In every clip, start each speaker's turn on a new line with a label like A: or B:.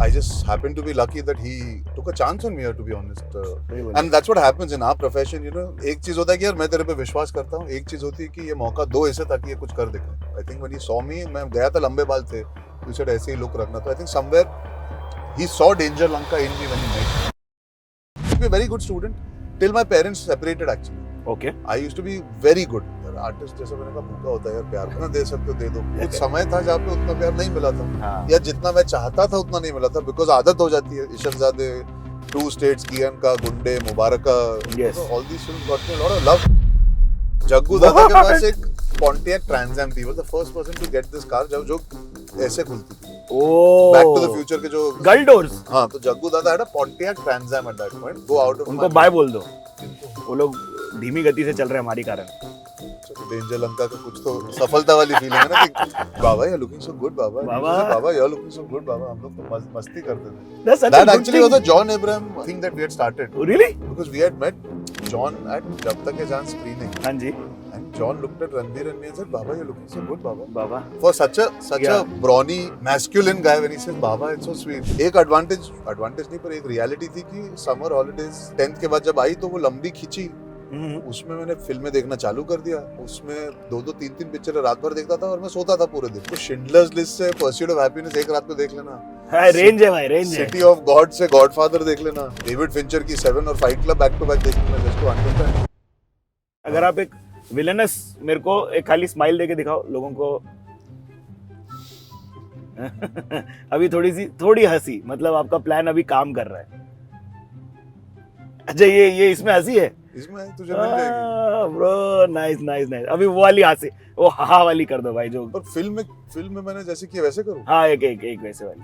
A: I just happened to be lucky that he took a chance on me, to be honest. And that's what happens in our profession, you know. एक चीज होता है कि यार मैं तेरे पे विश्वास करता हूँ, एक चीज होती है कि ये मौका दो ऐसे ताकि ये कुछ कर दिखाए. I think when he saw me, मैं गया था, लंबे बाल थे, you said ऐसे ही लुक रखना. तो I think somewhere he saw danger Lanka in me when he met me. I used to be a very good student till my parents separated actually.
B: Okay.
A: I used to be very good. Artist जैसा मैंने कहा भूखा होता है यार, प्यार ना दे सकते हो दे दो. कुछ समय था जहाँ पे उतना प्यार नहीं मिला था.
B: हाँ.
A: या जितना मैं चाहता था उतना नहीं मिला था, बिकॉज आदत हो जाती है. इशरजादे, टू स्टेट्स, कियन का, Gunday, Mubarakan, all these films got me a lot of love. Jaggu Dada के पास एक Pontiac Trans Am थी, the first person to get this car जो ऐसे खुलती थी. बैक टू द फ्यूचर के जो
B: गर्ल डोर्स.
A: हाँ, तो जग्गू दादा had a Pontiac Trans Am at that point. Go out of
B: उनको बाय बोल दो, वो लोग धीमी गति से चल रहे हैं हमारी कारण.
A: डेंजर लंका का कुछ तो सफलता वाली फीलिंग है ना कि baba you looking so good baba, baba you looking so good baba. हम लोग तो मस्ती करते थे. That actually was a John Abraham thing that we had started.
B: Really?
A: Because we had met John at जब तक के जान screening.
B: हाँ जी.
A: And John looked at Ranveer and me and said, "Baba, you're looking so good, Baba."
B: Baba.
A: For such a brawny, masculine guy, when he says, "Baba, it's so sweet." एक advantage नहीं पर एक reality थी कि summer holidays 10th के बाद जब आई तो वो लंबी खिंची. उसमें मैंने फिल्में देखना चालू कर दिया. उसमें 2-2, 3-3 पिक्चर रात भर देखता था और मैं सोता था पूरे दिन. तो शिंडलर्स लिस्ट से परस्यूट ऑफ हैप्पीनेस एक रात में देख लेना.
B: रेंज है भाई, रेंज है.
A: सिटी ऑफ गॉड से गॉडफादर देख लेना. डेविड फिंचर की 7 और Fight Club back to back देख लेना. Just to understand.
B: अगर आप एक विलेनस मेरे को एक खाली स्माइल देके दिखाओ लोगों को. अभी थोड़ी हंसी, मतलब आपका प्लान अभी काम कर रहा है. अच्छा ये इसमें हंसी है.
A: इसमें तुझे मिल जाएगी
B: ब्रो. Nice nice nice. अभी वो वाली हंसी, वो हा वाली कर दो भाई जो.
A: और फिल्म में मैंने जैसे किया वैसे करूं.
B: हाँ, एक वैसे वाली.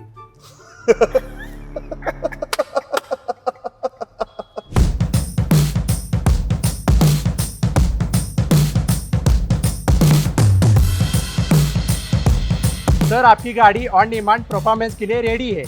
C: सर आपकी गाड़ी ऑन डिमांड परफॉर्मेंस के लिए रेडी है.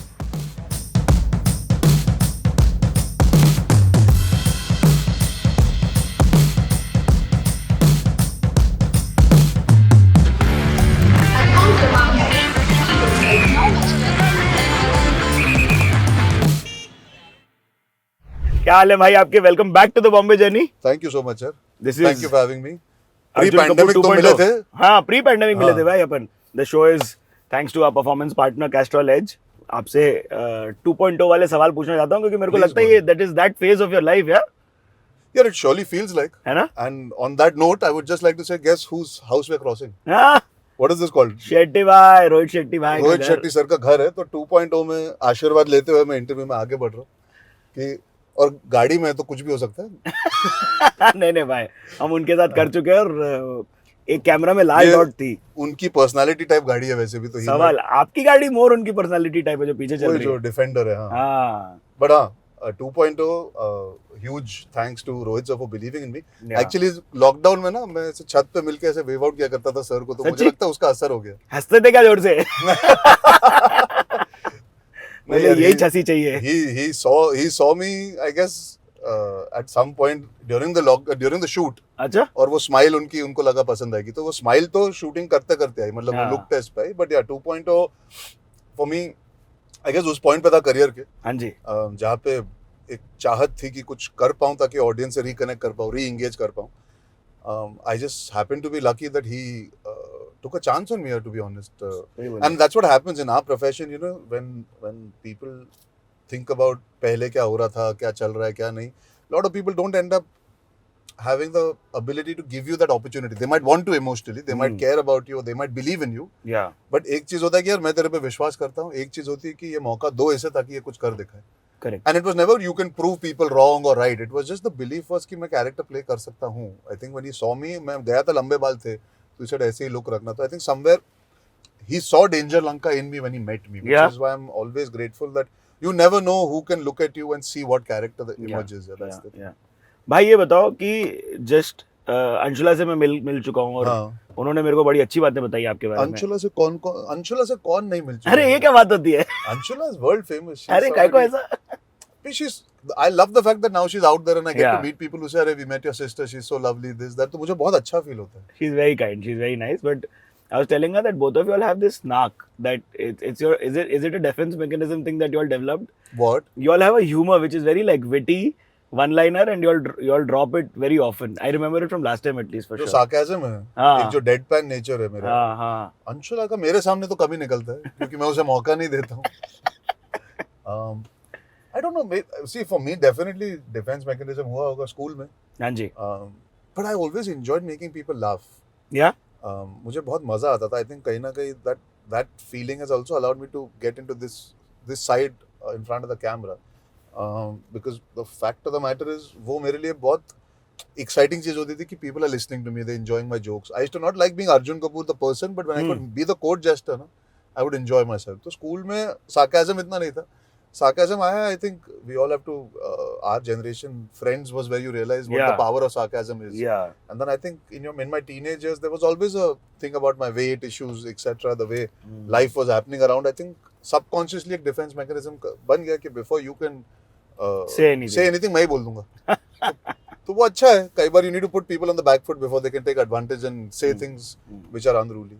B: क्या हाल है भाई आपके. Welcome back to the Bombay journey.
A: Thank you so much sir.
B: Thank
A: you for having me. Pre pandemic तो मिले थे.
B: हाँ, प्री पैंडेमिक मिले थे भाई अपन. The show is thanks to our performance partner Castrol Edge. आपसे 2.0 वाले सवाल पूछना चाहता हूँ क्योंकि मेरे को लगता है ये that is that phase of your life.
A: यार इट surely feels like,
B: है ना.
A: And on that note, I would just like to say, guess whose house we're crossing? What is this called?
B: Shetty भाई, रोहित शेट्टी भाई.
A: रोहित शेट्टी सर का घर है. तो 2.0 में आशीर्वाद लेते हुए मैं इंटरव्यू में आगे बढ़ रहा हूँ कि और गाड़ी में तो कुछ भी हो सकता है.
B: नहीं भाई, हम उनके साथ कर चुके हैं और एक कैमरा में लाल डॉट थी.
A: उनकी पर्सनालिटी टाइप गाड़ी है वैसे भी. तो
B: सवाल आपकी गाड़ी मोर उनकी पर्सनालिटी टाइप है जो पीछे चल रही है,
A: जो डिफेंडर है. हाँ. बट हाँ, 2.0 huge thanks to Rohit sir for believing in me. Actually lockdown में ना मैं ऐसे छत पे मिलके ऐसे वेव आउट किया करता था सर को, तो मुझे लगता है उसका असर हो गया.
B: हंसते थे क्या जोर से. मुझे यही हंसी चाहिए.
A: he saw me I guess at some point during the shoot.
B: अच्छा.
A: और वो स्माइल उनको लगा पसंद आएगी, तो वो स्माइल तो शूटिंग करते करते आई, मतलब वो लुक टेस्ट पे आई. बट या 2.0 फॉर मी आई गेस उस पॉइंट पे था करियर के.
B: हाँ जी.
A: जहाँ पे एक चाहत थी कि कुछ कर पाऊं ताकि ऑडियंस से रिकनेक्ट कर पाऊं, री एंगेज कर पाऊं. I just happen to be lucky that he took a chance on me, to be honest. And that's what happens in our profession, you know, when people think about पहले क्या हो रहा था, क्या चल रहा है, क्या नहीं. lot of people don't end up having the ability to give you that opportunity. They might want to emotionally, they might care about you, they might believe in you.
B: Yeah.
A: But एक चीज होता है कि यार मैं तेरे पे विश्वास करता हूँ, एक चीज होती है कि ये मौका दो ऐसे ताकि ये कुछ कर दिखाए.
B: Correct.
A: And it was never you can prove people wrong or right. It was just the belief was कि मैं character play कर सकता हूँ. I think when he saw me, मैं गया था, लंबे बाल थे, तो said ऐसे ही look रखना. तो I think somewhere he saw danger Lanka in me when he met me, which is why I'm always grateful that you never know who can look at you and see what character the emerges. That's the thing.
B: भाई ये बताओ कि just Anshula से मैं मिल चुका हूँ और उन्होंने मेरे को बड़ी अच्छी बातें बताई आपके बारे में.
A: अंशुला से कौन नहीं मिल चुका.
B: अरे ये क्या बात होती है.
A: Anshula is world famous.
B: अरे काय को ऐसा.
A: I love the fact that now she's out there and I get to meet people who say, "अरे we met your sister, she's so lovely, this that." तो मुझे बहुत अच्छा फील होता है.
B: She's very kind, she's very nice, but I was telling her that both of you all have this knack that it's your is it a defense mechanism thing that you all developed?
A: What?
B: You all have a humor which is very like witty, one liner, and you all drop it very often. I remember it from last time at least for
A: जो
B: sure.
A: sarcasm है,
B: हाँ.
A: एक जो डेडपैन nature है मेरा,
B: हाँ हाँ.
A: अंशुला का मेरे सामने तो कभी निकलता है क्योंकि मैं उसे मौका नहीं देता हूँ. I don't know. See, for me, definitely defense mechanism हुआ होगा स्कूल में.
B: हाँ जी.
A: But I always enjoyed making people laugh.
B: Yeah.
A: मुझे बहुत मजा आता था. I think कहीं ना कहीं that feeling has also allowed me to get into this side in front of the camera. Because the fact of the matter is वो मेरे लिए बहुत exciting चीज होती थी कि people are listening to me, they're enjoying my jokes. I used to not like being Arjun Kapoor the person, but when I could be the court jester, ना, I would enjoy myself. तो school में sarcasm इतना नहीं था. Sarcasm आया, I think we all have to, our generation, Friends was where you realize what the power of sarcasm is.
B: Yeah.
A: And then I think in my teenage years, there was always a thing about my weight issues, etc. The way life was happening around. I think subconsciously एक defense mechanism बन गया कि before you can
B: say anything
A: मैं ही बोल दूंगा. तो वो अच्छा है. कई बार you need to put people on the back foot before they can take advantage and say things which are unruly.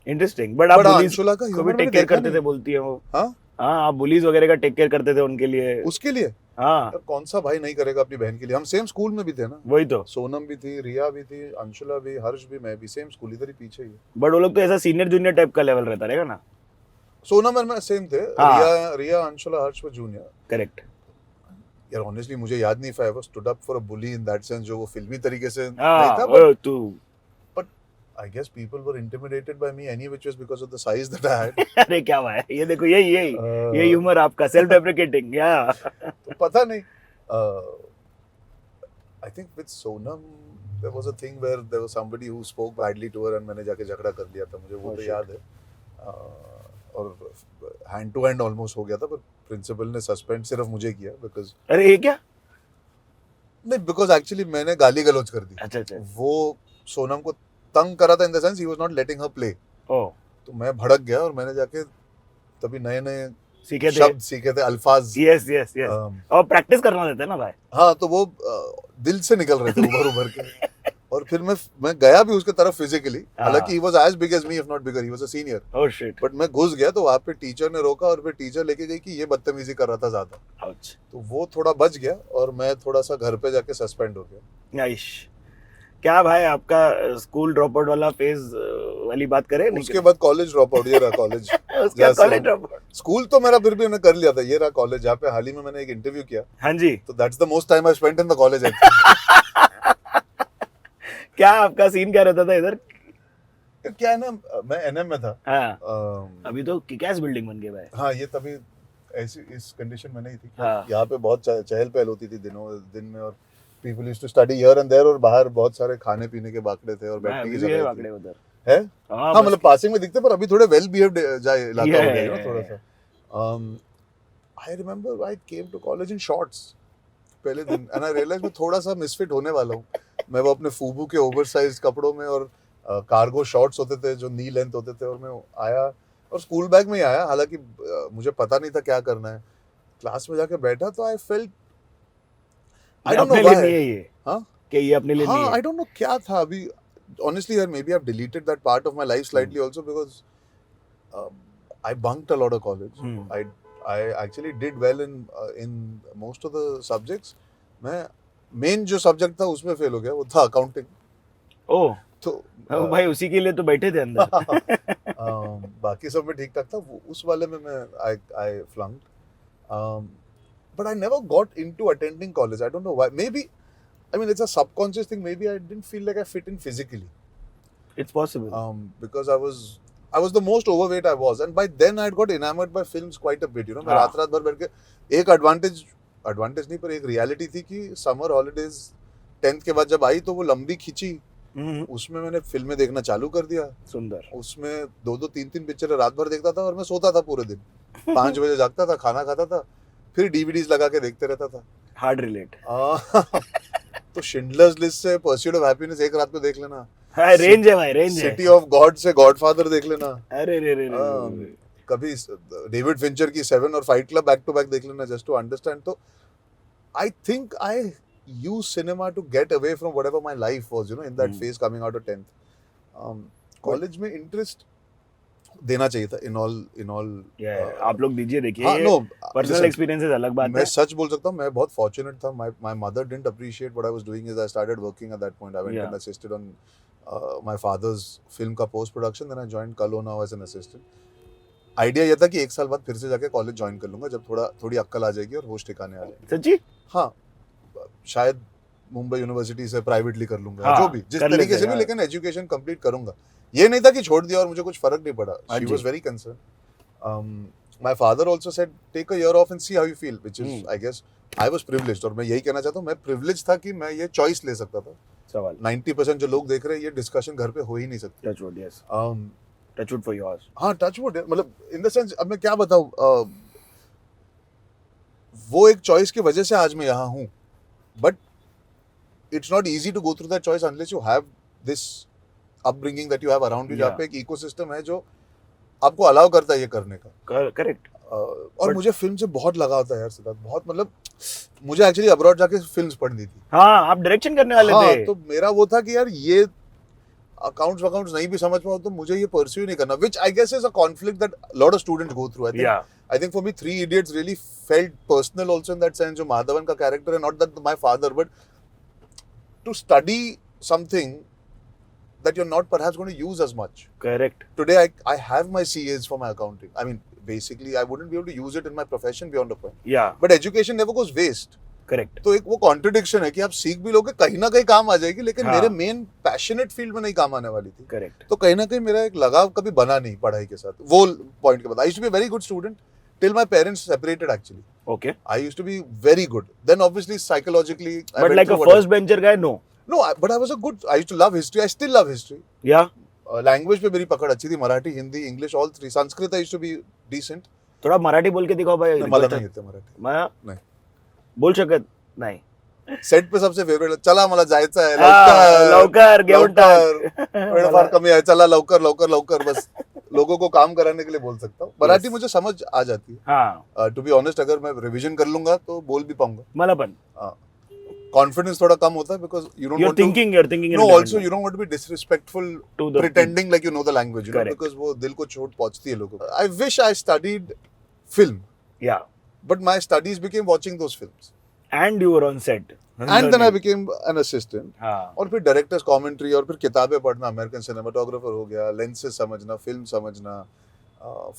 B: Interesting. But आप bullies
A: अंशुला का
B: को भी take care करते थे बोलती है वो.
A: हाँ.
B: हाँ, आप बुलीज वगैरह का टेक केयर करते थे उनके लिए.
A: उसके लिए?
B: हाँ.
A: कौन सा भाई नहीं करेगा अपनी बहन के लिए? हम सेम स्कूल में भी थे ना.
B: वही तो.
A: सोनम भी थी, रिया भी थी, अंशुला भी, हर्ष भी, मैं भी सेम स्कूल इधर ही पीछे ही.
B: बट वो लोग तो ऐसा सीनियर जूनियर टाइप का लेवल रहता रहेगा ना.
A: सोनम और मैं सेम थे. रिया अंशुला हर्ष वो जूनियर.
B: करेक्ट.
A: यार ऑनेस्टली मुझे याद नहीं if I ever stood up for a bully in that sense जो वो फिल्मी तरीके से नहीं था. But I guess people were intimidated by me any which was because of the size that I had.
B: अरे क्या बात है, ये देखो ये ह्यूमर आपका सेल्फ डेप्रिकेटिंग. या
A: तो पता नहीं. I think with Sonam there was a thing where there was somebody who spoke badly to her and मैंने जाके झगड़ा कर लिया था. मुझे वो तो याद है. और हैंड टू हैंड ऑलमोस्ट हो गया था, पर प्रिंसिपल ने सस्पेंड सिर्फ मुझे किया बिकॉज.
B: अरे ये क्या?
A: नहीं, बिकॉज एक्चुअली मैंने गाली गलौज कर दी.
B: अच्छा.
A: वो सोनम को तंग करा था in the sense he was not letting her play. तो मैं भड़क गया और मैंने जाके तभी नए शब्द सीखे थे, अल्फाज.
B: यस. और प्रैक्टिस करना देते हैं ना भाई.
A: हाँ, तो वो दिल से निकल रहे थे उभर के. और फिर मैं गया भी उसके तरफ फिजिकली. हालांकि he was as big as me if not bigger. He was a senior.
B: Oh shit.
A: But मैं घुस गया तो वहाँ पे टीचर ने रोका और फिर टीचर लेके गई कि ये बदतमीजी कर रहा था ज्यादा.
B: Ouch.
A: तो वो थोड़ा बच गया और मैं थोड़ा सा घर पे जाके सस्पेंड हो गया.
B: नाइस. क्या भाई आपका स्कूल ड्रॉप आउट वाला फेज वाली बात करें?
A: उसके बाद कॉलेज ड्रॉप आउट. ये रहा कॉलेज.
B: उसके बाद कॉलेज ड्रॉप आउट.
A: स्कूल तो मेरा फिर भी मैंने कर लिया था. ये रहा कॉलेज जहाँ पे हाल ही में मैंने एक इंटरव्यू किया.
B: हाँ जी.
A: तो that's the most time I spent in the college.
B: क्या आपका सीन क्या रहता था इधर?
A: क्या है ना, मैं एनएम में था.
B: हाँ. अभी तो किक-एस बिल्डिंग बन गई भाई.
A: हाँ, ये तभी ऐसी इस कंडीशन में नहीं थी.
B: हाँ.
A: यहाँ पे बहुत चहल पहल होती थी दिन में और people used to study here and there और बाहर बहुत सारे खाने पीने के बाकड़े थे और बैठने की जगह
B: बाकड़े उधर
A: है. हाँ, मतलब पासिंग में दिखते पर अभी थोड़े वेल बिहेव्ड इलाका हो गया ना थोड़ा सा. I remember I came to college in shorts पहले दिन एंड आई रियलाइज मैं थोड़ा सा मिसफिट होने वाला हूँ. मैं वो अपने फूबू के ओवरसाइज कपड़ों में और कार्गो शॉर्ट्स होते थे जो नी लेंथ होते थे और मैं आया और स्कूल बैग में ही आया. हालांकि मुझे पता नहीं था क्या करना है. क्लास में जाके बैठा तो I felt I don't know why ये. हां,
B: कि ये अपने लिए नहीं है.
A: आई डोंट नो क्या था अभी. Honestly, यार maybe I've deleted that part of my life slightly also because I bunked a lot of college. I actually did well in most of the subjects. मैं मेन जो subject था उसमें fail हो गया. वो था अकाउंटिंग.
B: ओह.
A: तो
B: भाई उसी के लिए तो बैठे थे अंदर.
A: बाकी सब में ठीक ठाक था. उस वाले में मैं I flunked. But I never got into attending college. I don't know why. Maybe, I mean, it's a subconscious thing. Maybe I didn't feel like I fit in physically.
B: It's possible.
A: Because I was the most overweight I was, and by then I had got enamored by films quite a bit. You know, मैं रात भर बैठ के एक advantage नहीं पर एक reality थी कि summer holidays 10th के बाद जब आई तो वो लंबी खींची. उसमें मैंने फिल्में देखना चालू कर दिया.
B: सुंदर. उसमें
A: 2-2 3-3 पिक्चर रात भर देखता था और मैं सोता था पूरे दिन. 5 बजे जागता था, खाना खाता था, फिर डीवीडीज लगा के देखते रहता था.
B: Hard relate.
A: तो शिंडलर्स लिस्ट से परस्यूट ऑफ हैप्पीनेस एक रात में देख लेना.
B: हां, रेंज है भाई, रेंज है.
A: सिटी ऑफ गॉड से गॉडफादर देख लेना.
B: अरे रे.
A: कभी डेविड फिंचर की 7 और Fight Club back to back देख लेना जस्ट टू अंडरस्टैंड. तो I think I use cinema to get away from whatever my life was, you know, in that phase coming out of 10th. College में interest देना चाहिए था in all
B: आप लोग दीजिए, देखिए
A: हाँ, no,
B: पर्सनल
A: listen,
B: एक्सपीरियंसेस अलग बात
A: मैं
B: है.
A: सच बोल सकता हूँ, मैं बहुत फॉर्चुनेट था. My mother didn't appreciate what I was doing. Is I started working at that point. I went
B: Yeah.
A: and assisted on my father's film का post production. Then I joined Kalo now as an assistant. Idea ये था कि एक साल बाद फिर से जाके कॉलेज ज्वाइन कर लूंगा जब थोड़ी अक्कल आ जाएगी और होश ठिकाने आ जाएगी.
B: सच्ची?
A: हाँ, शायद मुंबई यूनिवर्सिटी से प्राइवेटली कर लूंगा,
B: हाँ,
A: जो भी जिस
B: कर
A: तरीके
B: लेते
A: से भी,
B: हैं.
A: लेकिन एजुकेशन कंप्लीट करूंगा. ये नहीं था कि छोड़ दिया और मुझे कुछ फर्क नहीं पड़ा.
B: हाँ
A: शी
B: जी.
A: Was very concern. My father also said take a year off and see how you feel, which is I guess I was privileged. और मैं यही कहना चाहता हूँ, मैं प्रिविलेज था कि मैं ये चॉइस ले सकता था.
B: सवाल
A: 90% जो लोग देख रहे हैं, ये डिस्कशन घर पे हो ही नहीं सकती.
B: Touchwood. Yes,
A: um,
B: touchwood for yours.
A: हाँ, टचवुड. मतलब इन द सेंस, अब मैं क्या बताऊँ, वो एक चॉइस की वजह से आज मैं यहाँ हूँ. But it's not easy to go through that choice unless you have this upbringing that you have around you, जहाँ पे एक इकोसिस्टम है जो आपको अलाउ करता है ये करने का.
B: करेक्ट.
A: और
B: But-
A: मुझे फिल्म से बहुत लगाव था यार सिद्धार्थ, बहुत. मतलब मुझे एक्चुअली अब्रॉड जाके फिल्म्स पढ़नी थी.
B: हाँ, आप डायरेक्शन करने वाले
A: हाँ,
B: थे.
A: तो मेरा वो था कि यार ये अकाउंट्स नहीं भी समझ पाओ तो मुझे ये परस्यू नहीं करना, which I guess is a conflict that a lot of students go through. I think for me, Three Idiots really felt personal also in that sense. जो माधवन का character है, not that my father, but to study something that you're not perhaps going to use as much.
B: Correct.
A: Today, I have my CAs for my accounting. I mean, basically, I wouldn't be able to use it in my profession beyond a point.
B: या
A: But education never goes waste.
B: Correct.
A: तो एक वो contradiction है कि आप सीख भी लोगे, कहीं ना कहीं काम आ जाएगी, लेकिन
B: हाँ.
A: मेरे मेन पैशनेट फील्ड में नहीं काम आने वाली थी.
B: करेक्ट.
A: तो कहीं ना कहीं मेरा एक लगाव कभी बना नहीं पढ़ाई के साथ. वो पॉइंट के बाद I used to be a very good student till my parents separated actually.
B: Okay.
A: I used to be very good. Then obviously psychologically
B: but like a first bencher guy, no.
A: No, but I was a good, I used to love history. I still love history.
B: या
A: language पे मेरी पकड़ अच्छी थी, Marathi, Hindi, English, all three. Sanskrit I used to be decent.
B: थोड़ा मराठी बोल के दिखाओ भाई.
A: मला नाही येते मराठी.
B: मला
A: नाही.
B: बोल शकत नाही.
A: सेट पे सबसे फेवरेट, चला मला जायचं आहे,
B: लवकर घेऊन टाक.
A: वेळ फार कमी आहे, चला लवकर लवकर लवकर. बस लोगों को काम कराने के लिए बोल सकता हूँ. मराठी मुझे समझ आ जाती है.
B: हाँ,
A: टू बी ऑनेस्ट, अगर मैं रिवीजन कर लूंगा तो बोल भी पाऊंगा.
B: मला पण.
A: कॉन्फिडेंस थोड़ा कम होता है because you don't
B: You're thinking in
A: no
B: a
A: also
B: different
A: you don't want to be disrespectful
B: to the
A: pretending like you know the language, you know,
B: Correct.
A: because वो दिल को चोट पहुंचती है लोगों को. I wish I studied film,
B: या
A: but my studies became watching those films.
B: And you were on set.
A: And then I became an assistant.
B: हाँ.
A: और फिर डायरेक्टर्स कमेंट्री और फिर किताबें पढ़ना, अमेरिकन सिनेमाटोग्राफर हो गया, लेंसेज समझना, फिल्म समझना,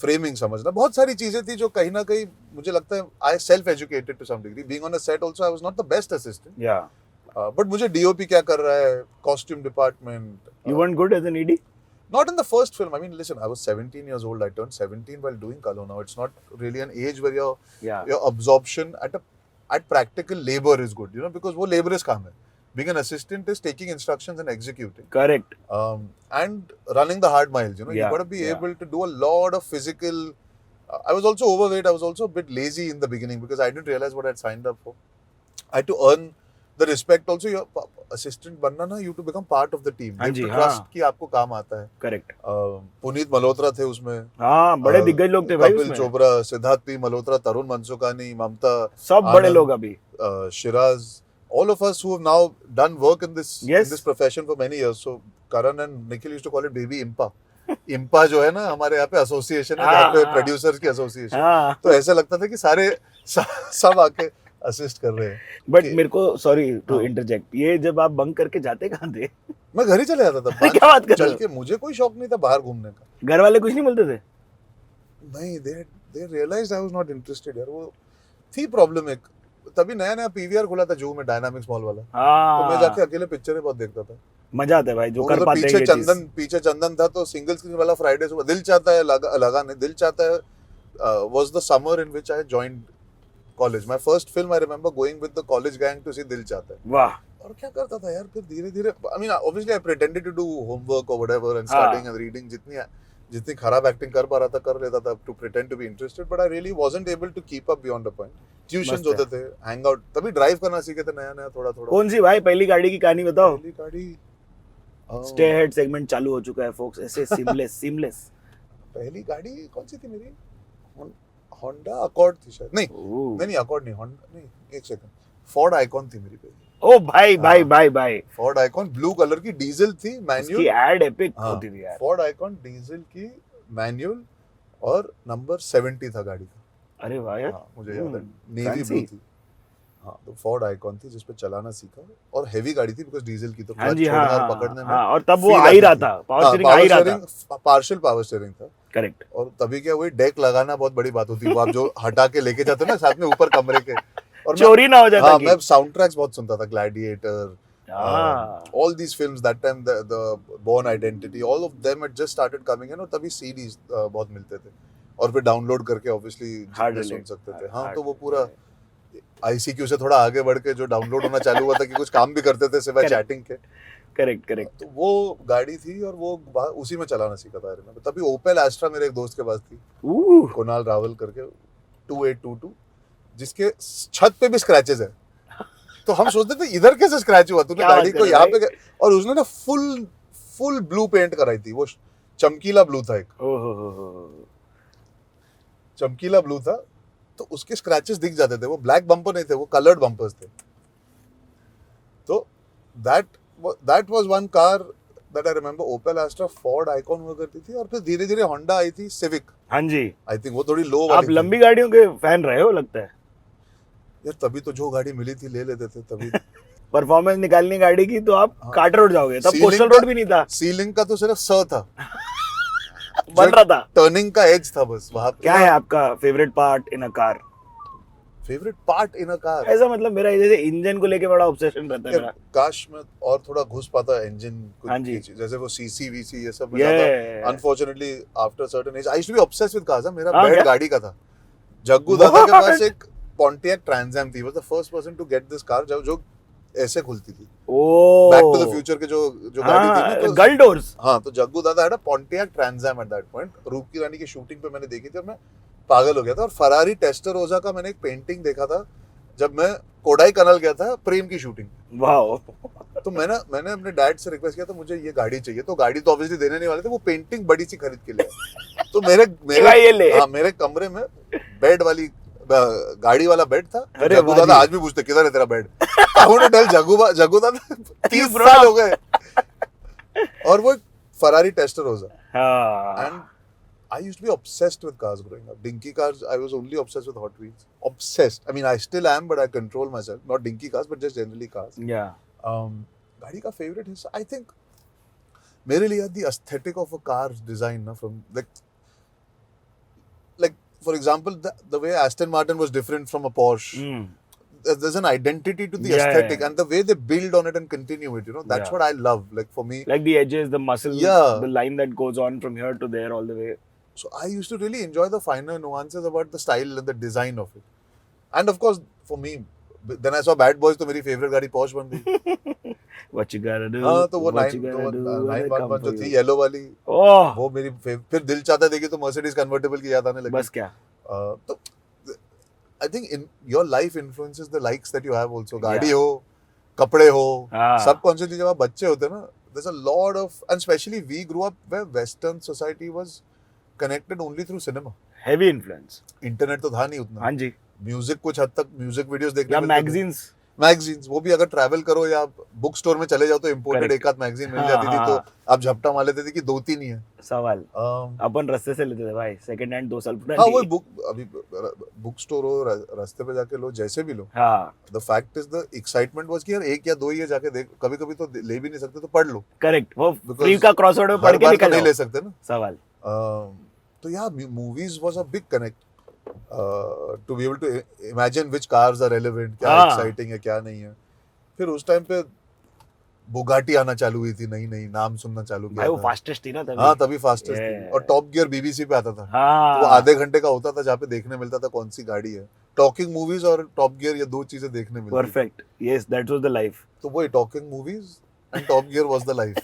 A: फ्रेमिंग समझना, बहुत सारी चीजें थी जो कहीं ना कहीं मुझे लगता है I self educated to some degree. Being on a set also I was not the best assistant,
B: या
A: बट मुझे डीओपी क्या कर रहा है, costume department.
B: You weren't good as an ED.
A: Not in the first film. I mean, listen, I was 17 years old. I turned 17 while doing Kalo now. It's not really an age where
B: Yeah.
A: your absorption at practical labor is good, you know, because वो laborious काम है. Being an assistant is taking instructions and executing.
B: Correct.
A: And running the hard miles, you know.
B: Yeah,
A: You got to be
B: yeah.
A: able to do a lot of physical. I was also overweight. I was also a bit lazy in the beginning because I didn't realize what I'd signed up for. I had to earn the respect also. Your assistant बनना ना, you have to become part of the team.
B: हाँ
A: You have
B: ji,
A: to
B: हाँ.
A: trust कि आपको काम आता है.
B: Correct.
A: Puneet Malhotra थे उसमें.
B: हाँ, बड़े दिग्गज लोग थे भाई
A: कपिल
B: उसमें.
A: चोपड़ा, सिद्धार्थ पी मल्होत्रा, तरुण मनसुखानी, ममता,
B: सब बड़े
A: आनंद,
B: लोग अभी.
A: Shiraz, all of us who have now done work in this
B: Yes.
A: profession for many years. So Karan and Nikhil used to call it baby IMPA. IMPA जो है ना हमारे यहाँ पे एसोसिएशन है, जहाँ पे
B: हाँ.
A: प्रोड्यूसर्स की एसोसिएशन.
B: हाँ.
A: तो ऐसा लगता था कि सारे सब आके असिस्ट कर रहे हैं.
B: बट
A: कि-
B: मेरे को सॉरी टू
A: हाँ.
B: इंटरजेक्ट, ये जब आप बंक करके जाते कहाँ थे?
A: मैं घर ही चले जाता था.
B: क्या बात कर रहे
A: चल
B: हो?
A: के मुझे कोई शौक नहीं था बाहर घूमने का.
B: घर वाले कुछ नहीं बोलते थे?
A: नहीं, they realized I was not interested यार. वो थी प्रॉब्लम एक. तभी नया नया पीवीआर खुला था जू में, डायनामिक्स मॉल वाला. तो मैं जाके
B: हाँ,
A: अकेले पिक्चरें बहुत देखता था.
B: मजा आता है भाई जो
A: वो
B: कर
A: तो
B: पाते हैं ये चीज.
A: पीछे चंदन था तो सिंगल स्क्रीन वाला फ्राइडे सुबह. दिल चाहता है लगा नहीं. दिल चाहता है was the summer in which I joined college. My first film I remember going with the college gang to see दिल चाहता है.
B: वाह.
A: और क्या करता था यार फिर धीरे धीरे. I mean obviously I pretended to do homework or whatever and
B: हाँ.
A: studying and reading. जितनी खराब एक्टिंग कर पा रहा था कर लेता था to pretend to be interested, but I really wasn't able to keep up beyond a point. Tuitions
B: मस्त है.
A: होते थे, hang out. तभी ड्राइव करना सीखे थे नया नया थोड़ा थोड़ा.
B: कौन सी भाई पहली गाड़ी की कहानी बताओ?
A: पहली गाड़ी
B: स्टे हेड सेगमेंट चालू हो चुका है फोक्स. ऐसे सीमलेस.
A: पहली गाड़ी कौन सी थी मेरी? होंडा अकॉर्ड थी शायद. नहीं अकॉर्ड नहीं, होंडा नहीं, एक सेकंड. फोर्ड आइकॉन थी मेरी पहली.
B: ओ भाई भाई भाई भाई,
A: फोर्ड आइकॉन ब्लू कलर की डीजल थी,
B: उसकी
A: मैनुअल।
B: एड एपिक
A: हाँ,
B: होती थी यार।
A: फोर्ड आइकॉन डीजल की मैनुअल और नंबर 70 था गाड़ी का।
B: अरे वाह यार,
A: हाँ, मुझे याद है, नेवी
B: fancy।
A: ब्लू थी। हाँ, तो फोर्ड आइकॉन थी जिस पे चलाना सीखा, और हेवी गाड़ी थी बिकॉज डीजल की, तो
B: हाँ
A: क्लच
B: जी, हाँ
A: छोड़ने और
B: हाँ
A: पकड़ने में
B: हाँ, और तब वो
A: feel
B: आ ही
A: आती
B: रहा
A: थी।
B: था, पावर स्टीयरिंग आ ही रहा था।
A: पार्शियल पावर स्टीयरिंग था।
B: करेक्ट।
A: और तभी क्या, वही डेक लगाना बहुत बड़ी बात होती है, वो आप जो हटा के लेके जाते हो ना साथ में ऊपर कमरे के। और
B: चोरी ना हो जाता
A: हाँ,
B: कि।
A: मैं साउंड ट्रैक्स बहुत सुनता था, ग्लैडिएटर,
B: हाँ,
A: all these films that time, the Born Identity, all of them had just started coming in, और तभी CDs बहुत मिलते थे, और फिर डाउनलोड करके ऑब्वियसली
B: Hard
A: जितने सुन
B: relate,
A: सकते थे।
B: hard-
A: हाँ,
B: hard
A: तो वो पूरा
B: relate।
A: ICQ से थोड़ा आगे बढ़ के जो डाउनलोड होना चालू हुआ था कि कुछ काम भी करते थे सिवाय
B: Correct।
A: चैटिंग के।
B: Correct correct.
A: तो वो गाड़ी थी, और वो उसी में चलाना सीखा था। तभी ओपेल एस्ट्रा मेरे एक दोस्त के पास थी, कुणाल रावल करके, 2822, जिसके छत पे भी स्क्रैचेस है। तो हम सोचते थे इधर कैसे स्क्रैच हुआ, तूने
B: क्या बात
A: गाड़ी
B: कर
A: को
B: रहे
A: यहाँ
B: हो
A: पे और उसने ना फुल ब्लू पेंट कराई थी, वो चमकीला ब्लू था, एक
B: ओहो,
A: चमकीला ब्लू था, तो उसके स्क्रैचेस दिख जाते थे। वो ब्लैक बम्पर नहीं थे, वो कलर्ड बम्पर्स थे। तो that was one car that I remember. Opel Astra, Ford Ikon हुआ करती थी, और फिर धीरे धीरे होंडा आई थी, सिविक।
B: हाँ जी,
A: आई थिंक वो थोड़ी लो
B: आप
A: वाली थी।
B: लंबी गाड़ियों के फैन रहे हो लगता है।
A: यार तभी तो जो गाड़ी मिली थी ले लेते थे तभी।
B: परफॉर्मेंस निकालनी गाड़ी की तो आप
A: हाँ।
B: कार्टर रोड जाओगे, तब
A: सीलिंग
B: कोस्टल
A: का-
B: रोड भी नहीं था,
A: सीलिंग का तो सिर्फ स था,
B: बन रहा था।
A: टर्निंग का एज था बस वहां।
B: क्या है आपका favourite part in a car?
A: Favourite part in a car?
B: ऐसा मतलब मेरा जैसे इंजन को लेके बड़ा ऑब्सेशन रहता है मेरा।
A: काश में और थोड़ा घुस पाता इंजन
B: हाँ जी।
A: जैसे वो सीसी वीसी ये सब में
B: Yeah.
A: ज्यादा। Unfortunately after certain age I used to be obsessed with cars. मेरा
B: हाँ,
A: बेड
B: क्या?
A: गाड़ी का था। जग्गू दादा के
B: What?
A: पास एक पॉन्टियक ट्रांसएम थी। Was the first person to get this car जो ऐसे खुलती थी।
B: Oh,
A: back to the future के जो गाड़ी थी ना, तो
B: गल डोर्स।
A: हाँ, तो Jaggu Dada had a Pontiac Trans Am at that point. Roop Ki रानी की शूटिंग पे मैंने देखी थी और मैं पागल हो गया था। और फरारी टेस्टरोजा का मैंने एक पेंटिंग देखा था जब मैं कोडाई कनाल गया था प्रेम की शूटिंग।
B: वाओ।
A: तो मैंने अपने डैड से रिक्वेस्ट किया था मुझे ये गाड़ी चाहिए। तो गाड़ी तो ऑब्वियसली देने नहीं वाले थे, वो पेंटिंग बड़ी सी खरीद के लिए। तो
B: ये ले।
A: मेरे कमरे में बेड वाली गाड़ी वाला बेड था।
B: अरे
A: जग्गू
B: वाह
A: दादा
B: जी।
A: आज भी पूछते किधर है तेरा bed. I want to tell Jaggu Dada 30
B: Bro.
A: साल हो गए। और वो फरारी टेस्टरोजा।
B: हाँ,
A: And I used to be obsessed with cars growing up. Dinky cars, I was only obsessed with Hot Wheels. Obsessed. I mean, I still am, but I control myself. Not dinky cars, but just generally cars.
B: या
A: गाड़ी का favorite हिस्सा, I think, मेरे लिए the aesthetic of a car design, na, from like for example, the way Aston Martin was different from a Porsche. There's an identity to the
B: Yeah,
A: aesthetic
B: yeah.
A: and the way they build on it and continue it. That's
B: Yeah.
A: what I love. Like for me,
B: like the edges, the muscle,
A: Yeah.
B: the line that goes on from here to there all the way.
A: so I used to really enjoy the finer nuances about the style and the design of it. And of course, for me, then I saw Bad Boys, तो मेरी favorite गाड़ी Porsche बन गई।
B: What you gotta do?
A: हाँ, तो वो
B: what you gotta do when they come
A: 911 जो
B: for
A: थी
B: you.
A: येलो वाली,
B: ओह,
A: वो मेरी फिर दिल चाहता देखी तो Mercedes convertible की याद आने लगी।
B: बस क्या?
A: तो I think in your life influences the likes that you have also. गाड़ी
B: Yeah.
A: हो, कपड़े हो,
B: हाँ.
A: subconsciously जब आप बच्चे होते हैं ना, there's a lot of, and especially we grew up where Western society was connected only through cinema.
B: Heavy influence.
A: Internet तो था नहीं उतना।
B: हाँ जी।
A: म्यूजिक कुछ हद तक म्यूजिक वीडियोस देखने
B: या
A: मिलते थे।
B: मैगजीन्स।
A: मैगजीन्स, वो भी अगर ट्रैवल करो या बुक स्टोर में चले जाओ तो इम्पोर्टेड
B: Correct.
A: एक आध मैगजीन मिल
B: हाँ,
A: जाती थी।
B: हाँ,
A: तो
B: हाँ.
A: आप झपटा मार लेते थे कि 2-3 ही है।
B: सवाल
A: हाँ,
B: अपन रास्ते से लेते थे भाई, सेकंड हैंड 2 साल पुरानी।
A: वो बुक अभी बुक स्टोर हो, रास्ते पे जाके लो, जैसे भी लो।
B: हाँ,
A: the fact is the excitement was कि यार 1 या 2 ही है, जाके देख। कभी कभी तो ले भी नहीं सकते तो पढ़ लो।
B: करेक्ट। वो
A: Because
B: फ्री का क्रॉसवर्ड में
A: हर
B: पढ़ के
A: बार तो
B: निकल
A: नहीं
B: जाओ।
A: ले सकते ना।
B: सवाल।
A: तो या movies was a big connect to be able to imagine which cars are relevant, क्या
B: हाँ.
A: एक्साइटिंग है क्या नहीं है। फिर उस टाइम पे बुगाटी आना चालू हुई थी, नई नाम सुनना चालू किया
B: भाई वो
A: था।
B: फास्टेस्ट थी ना तभी।
A: हाँ, तभी फास्टेस्ट थी।
B: Yeah.
A: और टॉप गियर बीबीसी पे आता था।
B: हाँ,
A: तो वो आधे घंटे का होता था जहाँ पे देखने मिलता था कौन सी गाड़ी है। टॉकिंग मूवीज और टॉप गियर, ये 2 चीजें देखने मिलती थी।
B: Perfect. Yes, that was the life.
A: तो वही talking movies and top gear was the life.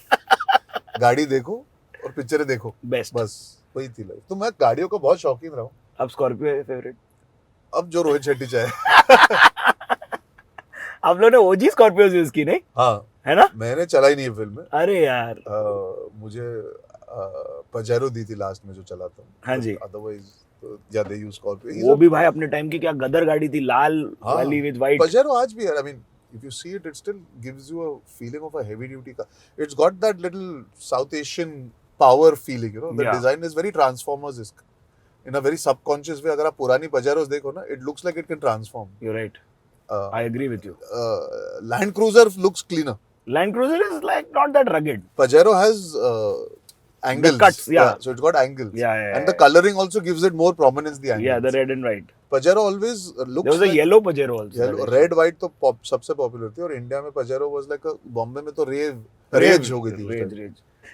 A: गाड़ी देखो और पिक्चरें देखो,
B: बेस्ट।
A: बस वही थी लाइफ। तो मैं गाड़ियों का बहुत शौकीन रहा हूँ।
B: अब स्कॉर्पियो है फेवरेट?
A: अब जो रोहित शेट्टी चाहे।
B: आप लोगों ने ओजी स्कॉर्पियोज यूज की नहीं
A: हाँ,
B: है ना?
A: मैंने चलाई नहीं है फिल्म में।
B: अरे यार,
A: मुझे पजेरो दी थी लास्ट में जो चलाता हूँ।
B: हाँ जी।
A: अदरवाइज तो या दे यूज स्कॉर्पियो।
B: वो भी भाई अपने टाइम की क्या गदर गाड़ी थी, लाल
A: हाँ,
B: वाली विद वाइट।
A: पजेरो आज भी है। I mean if you see it, it still gives you a feeling of a heavy duty car. It's got that little South Asian power feeling, you know. The
B: Yeah.
A: design is very Transformers-esque. In a very subconscious way, अगर आप पुरानी Pajeros देखो ना, it looks like it can transform.
B: You're right.
A: Uh,
B: I agree with you.
A: Land Cruiser looks cleaner.
B: Land Cruiser is like not that rugged.
A: Pajero has angles.
B: cuts, yeah.
A: So it's got angles.
B: Yeah.
A: And the coloring also gives it more prominence, the angles.
B: Yeah, the red and white.
A: Pajero always looks
B: There was a
A: like
B: yellow Pajero also.
A: yellow,
B: that I
A: red white तो सबसे popular थी और India में Pajero was like a Bombay में तो raise हो गई थी उस
B: रेज
A: time.
B: रेज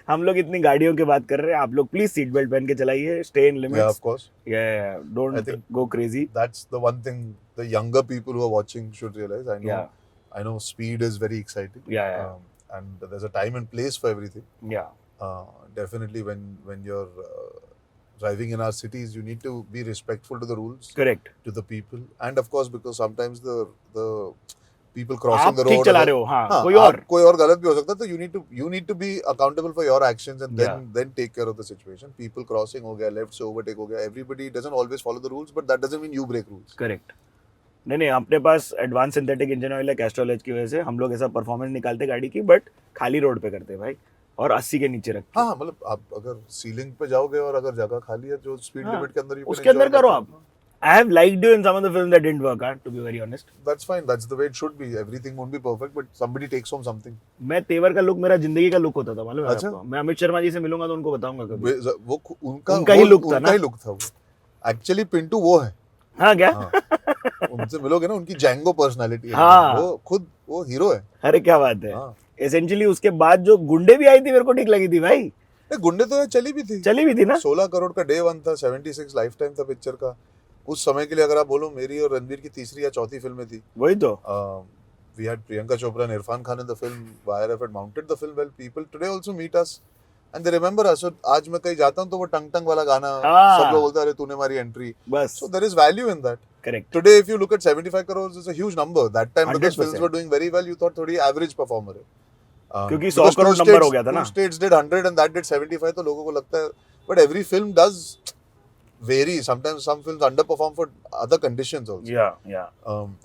B: हम लोग इतनी गाड़ियों की बात कर रहे हैं आप लोग प्लीज सीट बेल्ट पहन के चलाइए stay in
A: Yeah,
B: limits
A: of course.
B: yeah
A: I
B: don't
A: think-
B: go crazy
A: That's the one thing the younger people who are watching should realize.
B: Yeah.
A: I know speed is very exciting.
B: Yeah.
A: And there's a time and place for everything.
B: yeah
A: Definitely when you're driving in our cities, you need to be respectful to the rules,
B: correct
A: to the people, and of course because sometimes the people crossing
B: आप
A: the
B: ठीक
A: road
B: चला रहे हो हाँ
A: कोई और गलत भी हो सकता है तो you need to be accountable for your actions and then take care of the situation. People crossing हो गया, left से overtake हो गया, everybody doesn't always follow the rules, but that doesn't mean you break rules.
B: Correct नहीं अपने पास advance synthetic engine oil है Castrol as की वजह से हम लोग ऐसा परफॉर्मेंस निकालते गाड़ी की बट खाली रोड पे करते हैं भाई और 80 के नीचे रखते
A: हाँ मतलब आप अगर सीलिंग पे जाओगे और अगर जगह खाली है जो स्पीड
B: हाँ,
A: लिमिट के अंदर you can
B: उसके अंदर
A: enjoy
B: करो
A: that.
B: आप I have liked you in some of the films that didn't work out, to be very honest.
A: That's fine. That's the way it should be. Everything won't be perfect, but somebody takes home something.
B: मैं तेवर का look मेरा जिंदगी का look होता था मालूम है
A: अच्छा?
B: आपको मैं अमित शर्मा जी से मिलूंगा तो उनको बताऊंगा कभी
A: वो उनका
B: उनका ही look था
A: उनका
B: ना?
A: ही लुक था वो. Actually पिंटू वो है.
B: हाँ क्या
A: हाँ. उनसे मिलोगे ना उनकी जैंगो पर्सनालिटी है.
B: हाँ.
A: वो खुद वो हीरो है.
B: अरे क्या बात है
A: हाँ.
B: एसेंशियली उसके बाद जो गुंडे भी आई थी मेरे को ठीक लगी थी भाई
A: गुंडे तो चली भी थी.
B: चली भी थी ना
A: 16 करोड़ का डे वन था, 76 लाइफ टाइम था पिक्चर का. उस समय के लिए अगर आप बोलो मेरी और रणवीर की तीसरी या चौथी फिल्में थी.
B: वही तो
A: We had Priyanka Chopra and Irfan Khan in the film. YRF had mounted the film well. People today also meet us and they remember us. So आज मैं कहीं जाता हूँ तो वो टंग टंग वाला गाना
B: हाँ.
A: सब लोग बोलते हैं अरे तूने हमारी एंट्री.
B: बस
A: So there is value in that.
B: Correct
A: Today if you look at 75 crores is a huge number. That time because
B: 100%.
A: films were doing very well, you thought थोड़ी average performer है.
B: क्योंकि
A: because
B: 100 crore
A: two
B: number
A: states-
B: हो गया था ना.
A: two states did 100 and that did 75 तो लोगों को लगता है but every film does vary. Sometimes some films underperform for other conditions also.
B: या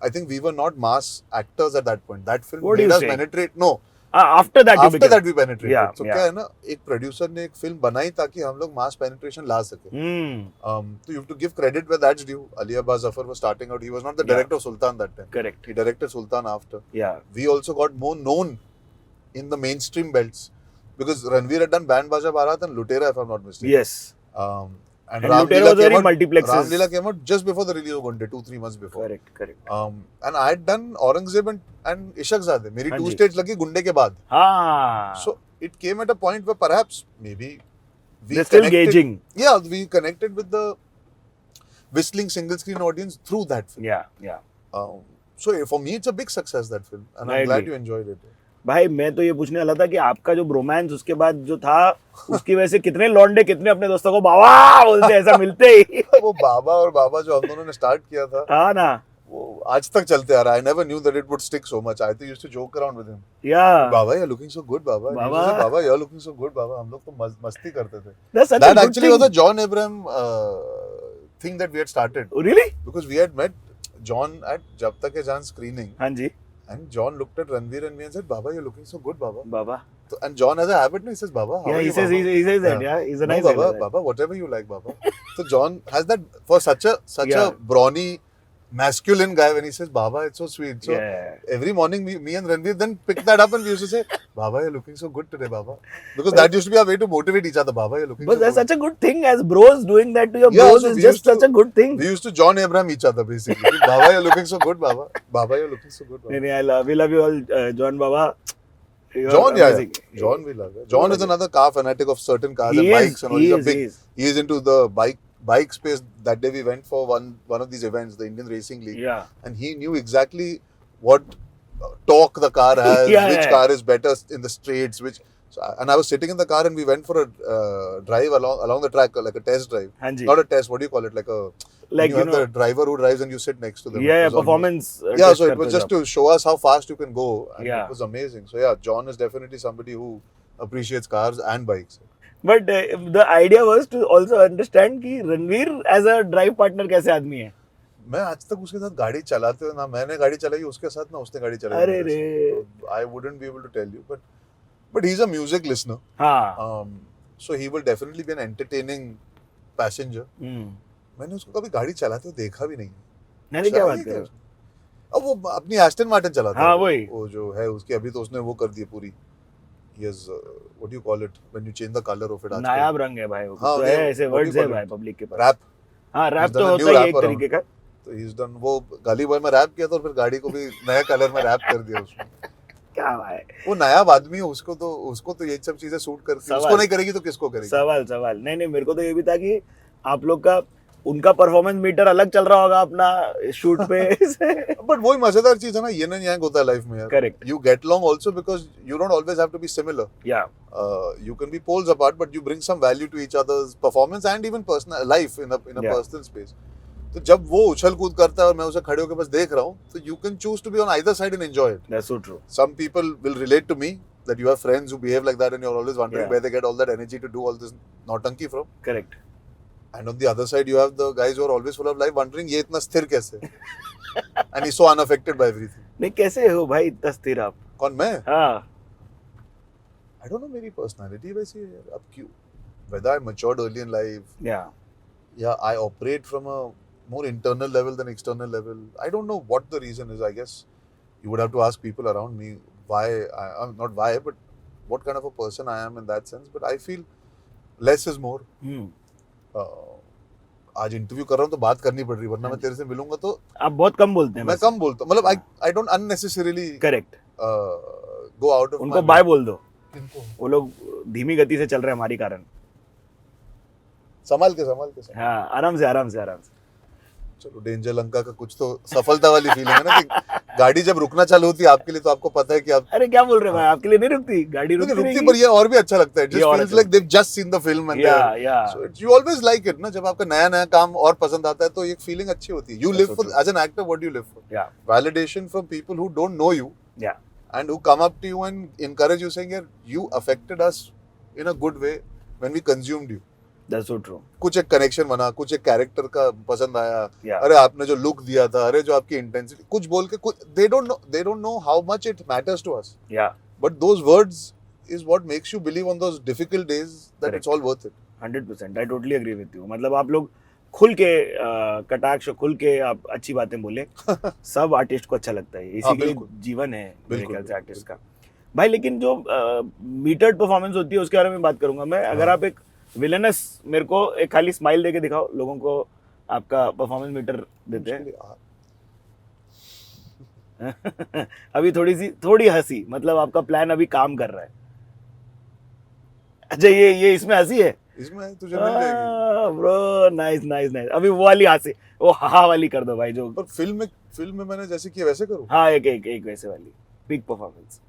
A: I think we were not mass actors at that point. That film
B: What do
A: made
B: you
A: us
B: say?
A: penetrate. No,
B: after that
A: after that we penetrated.
B: Yeah,
A: so
B: yeah.
A: क्या है ना एक producer ने एक film बनाई ताकि हम लोग mass penetration ला सके. So you have to give credit where that's due. Ali Abbas Zafar was starting out. He was not the
B: Yeah.
A: director of Sultan that time.
B: Correct
A: He directed Sultan after.
B: या
A: We also got more known in the mainstream belts because Ranveer had done Band Baja Barat and Lutera if I'm not mistaken.
B: Yes
A: And
B: And Lutera was very multiplexes.
A: Ramleela came out just before the release of Gunde, 2-3 months before.
B: Correct
A: And I had done Aurangzeb and Ishaq Zade. मेरी
B: हाँ
A: 2
B: जी.
A: states लगी गुंडे के बाद.
B: हाँ
A: So it came at a point where perhaps maybe we
B: they're still
A: connected-
B: gauging
A: Yeah, we connected with the whistling single screen audience through that film.
B: या
A: So for me it's a big success that film and
B: I
A: I'm glad
B: agree.
A: you enjoyed it.
B: भाई मैं तो ये पूछने वाला था कि आपका जो ब्रोमांस उसके बाद जो था उसकी वजह से कितने लौंडे कितने अपने दोस्तों को बाबा बोलते ऐसा मिलते ही
A: वो बाबा और बाबा जो हम दोनों ने स्टार्ट किया था
B: हाँ ना
A: वो आज तक चलते आ रहा है. I never knew that it would stick so much. I used to joke around with him.
B: या
A: Baba, you're looking so good, Baba. And he
B: Baba.
A: used to say, Baba, you're looking so good, Baba. हम लोग तो मस्ती करते थे.
B: that's such a
A: That
B: good
A: actually
B: thing.
A: was a John Abraham thing that we had started
B: really
A: because we had met John at Jab Tak Hai Jaan screening
B: हाँ जी
A: and John looked at Ranveer and me and said, Baba, you're looking so good, Baba.
B: Baba
A: So, and John has a habit, no? He says, Baba, how
B: yeah
A: are
B: he
A: you,
B: says
A: Baba?
B: he says that
A: Yeah.
B: yeah he's a
A: No,
B: nice
A: Baba,
B: guy.
A: Baba, whatever you like, Baba. So John has that for such
B: Yeah.
A: a brawny, masculine guy when he says, Baba, it's so sweet. So
B: Yeah.
A: every morning me and Ranveer then picked that up and we used to say, Baba, you're looking so good today, Baba. Because that used to be our way to motivate each other. Baba, you're looking
B: But
A: so
B: that's
A: good.
B: such a good thing as bros doing that to your
A: Yeah,
B: bros
A: so
B: is
A: we
B: just
A: used to-
B: such a good thing.
A: We used to John Abraham each other basically. Baba, you're looking so good, Baba. Baba, you're looking so good, Baba.
B: नहीं we love you all John Baba. You're
A: John, yeah,
B: amazing.
A: John we love. John is another car fanatic of certain cars
B: He
A: and
B: is,
A: bikes and all.
B: he
A: He's a
B: is,
A: big.
B: he is.
A: He is into the bike space. That day we went for one of these events, the Indian Racing League,
B: Yeah.
A: and he knew exactly what torque the car has,
B: Yeah,
A: which
B: yeah.
A: car is better in the straights, which. So, and I was sitting in the car and we went for a drive along the track, like a test drive.
B: हाँ जी.
A: Not a test. What do you call it? Like a.
B: Like,
A: you
B: you
A: have
B: know-
A: the driver who drives and you sit next to them.
B: Yeah,
A: It
B: yeah,
A: was on-
B: performance.
A: Yeah,
B: test
A: so it
B: करते
A: was
B: हो
A: just
B: जब.
A: to show us how fast you can go. And
B: Yeah.
A: it was amazing. So yeah, John is definitely somebody who appreciates cars and bikes.
B: But the idea was to also understand कि Ranveer as a drive partner कैसे आदमी है.
A: मैं आज तक उसके साथ गाड़ी चलाते हुए ना मैंने गाड़ी चलाई उसके साथ ना उसने गाड़ी चलाई
B: अरे रे।
A: I wouldn't be able to tell you but he is a music listener
B: हाँ
A: so he will definitely be an entertaining passenger मैंने उसको कभी गाड़ी चलाते हुए देखा भी नहीं
B: नहीं क्या बात
A: शायद
B: कर रहे हो?
A: अब वो अपनी एस्टन मार्टिन चलाता
B: हाँ,
A: है
B: वही।
A: वो जो है उसकी अभी तो उसने वो कर दी है पूरी yes what you call it when you change the colour of it
B: नायाब रंग है भाई वो
A: हाँ,
B: तो
A: ये-
B: है ऐसे
A: what do
B: वर्ड्स
A: you
B: है
A: call
B: भाई
A: it?
B: पब्लिक के पास
A: रैप
B: हाँ रैप
A: He's
B: तो
A: done a
B: होता
A: new
B: ही है
A: rap
B: एक
A: around.
B: तरीके का
A: तो ही इज डन वो गाली बॉय में रैप किया था और फिर गाड़ी को भी नया कलर में रैप कर दिया उसने
B: क्या भाई
A: वो नायाब आदमी है उसको तो ये सब चीजें सूट करती है
B: सवाल।
A: उसको नहीं करेगी तो किसको करेगी
B: सवाल नहीं नहीं मेरे को तो ये भी था कि आप लोग का उनका परफॉर्मेंस मीटर अलग चल रहा होगा अपना शूट पे
A: बट वही मजेदार चीज है ना ये ना यहाँ होता है लाइफ में यार
B: Correct.
A: You get long also because you don't always have to be similar
B: या
A: you can be poles apart but you bring some value to each other's performance and even personal life in a
B: Yeah.
A: personal space तो जब वो उछल कूद करता है और मैं उसे खड़े होकर बस देख रहा हूँ तो you can choose to be on either side and enjoy it
B: that's so true
A: some people will relate to me that you have friends who behave like that and you're always wondering
B: Yeah.
A: where they get all that energy to do all this nautanki from
B: correct
A: and on the other side you have the guys who are always full of life wondering ये इतना स्थिर कैसे and he's so unaffected by everything
B: नहीं कैसे हो भाई इतना स्थिर आप
A: कौन मैं
B: हाँ
A: I don't know मेरी personality वैसी है यार अब क्यों whether I matured early in life
B: या
A: yeah, I operate from a more internal level than external level. I don't know what the reason is. I guess you would have to ask people around me why not why, but what kind of a person I am in that sense. But I feel less is more. आज interview कर रहा हूँ तो बात करनी पड़ रही है वरना मैं तेरे से मिलूंगा तो
B: आप बहुत कम बोलते हैं
A: मैं
B: वैसे।
A: कम बोलता हूँ मतलब I don't unnecessarily
B: correct
A: go out of
B: उनको
A: my
B: बाय बोल दो
A: किनको
B: वो लोग धीमी गति से चल रहे हैं हमारी कारण
A: संभाल के
B: हाँ आराम से
A: चलो डेंजर लंका का कुछ तो सफलता वाली फीलिंग है ना कि गाड़ी जब रुकना चालू होती है आपके लिए तो आपको पता है कि आप
B: अरे क्या बोल रहे हैं भाई आपके लिए नहीं रुकती गाड़ी
A: लेकिन
B: रुकती
A: रुकती
B: रहेगी
A: पर ये और भी अच्छा लगता है
B: ये
A: जस्ट
B: और
A: फील्स
B: अच्छा
A: like they've just seen the film and
B: या
A: they're-
B: या
A: so you always like it ना जब आपका नया काम और पसंद आता है तो एक फीलिंग अच्छी होती है you
B: That's
A: live
B: so
A: for
B: true.
A: as an actor what do you live for
B: या
A: validation from people who don't know you
B: या
A: and who come up to you and encourage you saying यार you affected us in a good way when we consumed you
B: that's so true
A: कुछ एक connection बना कुछ एक character का पसंद आया
B: या
A: अरे आपने जो लुक दिया था अरे जो आपकी इंटेंसिटी कुछ बोल के कुछ they don't know how much it matters to us
B: या
A: but those words is what makes you believe on those difficult days that
B: Correct.
A: it's all worth it
B: 100% I totally agree with you मतलब आप लोग खुल के कटाक्ष खुल के आप अच्छी बातें बोले सब आर्टिस्ट को अच्छा लगता है इसी के लिए
A: बिल्कुल।
B: जीवन है मेरे
A: बिल्कुल,
B: ख्याल से
A: बिल्कुल,
B: आर्टिस्ट का भाई लेकिन जो मीटर्ड परफॉर्मेंस होती है उसके बारे में बात करूंगा मैं अगर
A: हाँ।
B: आप एक विलेनस मेरे को एक खाली स्माइल देके दिखाओ लोगों को आपका परफॉर्मेंस मीटर देते हैं अभी थोड़ी हंसी मतलब आपका प्लान अभी काम कर रहा है अच्छा ये इसमें हंसी है
A: इसमें तुझे मिल जाएगी
B: ब्रो नाइस अभी वो वाली हंसी वो हा वाली कर दो भाई जो
A: पर फिल्म में मैंने जैसे किया वैसे करूं
B: हाँ एक वैसे वाली बिग परफॉर्मेंस